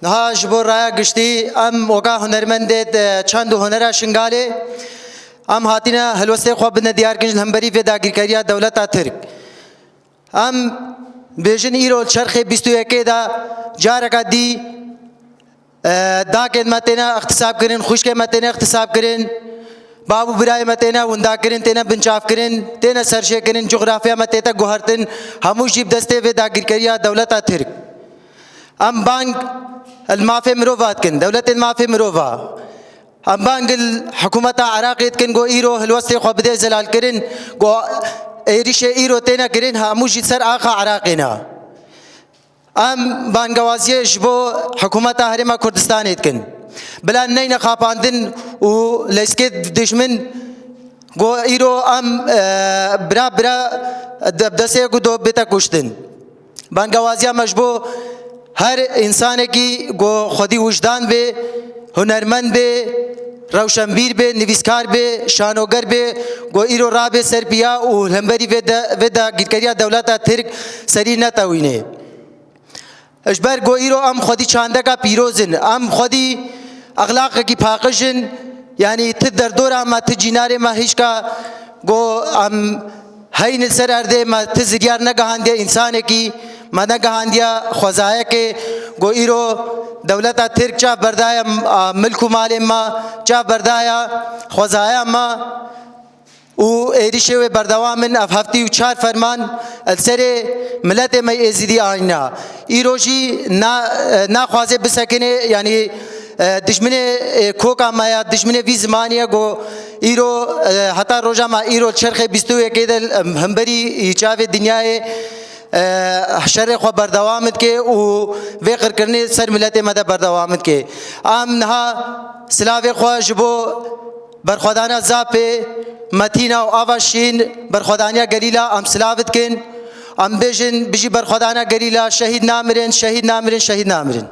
هاش بو رایا گشتی ام وگا هنرمند چند هنرا شنگاله ام هاتینا هلوسته خواب بن دیار کنج همبری و داگیرکاریا دولت ترک ام بیشن ایرو چرخ 21 دا جارکا دی داکن متنا اختصاب کرن خوشک متنا اختصاب کرن بابو برای متنا وندا کرن تینا بنچاف کرن تینا سرشه کرن جغرافیا متتا گوهرتن همو جیب دسته و داگیرکاریا دولت ترک ام بانگ المافي مروفات كن دولة المافي مروفا ام بانگ الحكومة عراقيت كن جو ايرو هلوستي خو بده زلال كرن جو ايريش ايرو تينا كرن هموجي سر آخا عراقينا ام بانگوازيش بو حكومة هرما كردستان كن بلا نينا خاباندن و لسكت دشمن جو ايرو ام برا دبدسه کو دو بتا کشتن بانگوازيا مجبو هر انسان کی گو خودی وجدان به هنرمند به روشنبیر به نویسکار به شانوگر به گو ایرو راب سربیا و همبری ودا گیرکریا دولت ترک سری نتاوینه اجبر گو ایرو ام خودی چانده کا پیروزن ام خودی اخلاق کی پاکشن یعنی تدر دور ام تجینار ما هیچ کا گو ام هین سر ارده ما تزریار نگهانده انسان کی مانا گهاندیا خوزایا که گو ایرو دولتا ترک چا بردایا ملک و مال ما چا بردایا خوزایا ما و ایریشه و بردوامن اف هفتی و 4 فرمان السر ملت ما ازیدی آینا ایروشی نا خوازه بسکنه یعنی دشمن کوکا مایا دشمن وی زمانیه گو ایرو حتی روزا ما ایرو چرخ 21 همبری چاوه دنیای شر خو بردوامت کے او وقر کرنے سر ملت مدہ بردوامت کے ام نها سلاو خو جبو برخدانا زاپ متینا و آواشین برخدانیا گلیلا ام سلاوت کن ام بیجن بجی برخدانا گلیلا شهید نامرن شهید نامرن شهید نامرن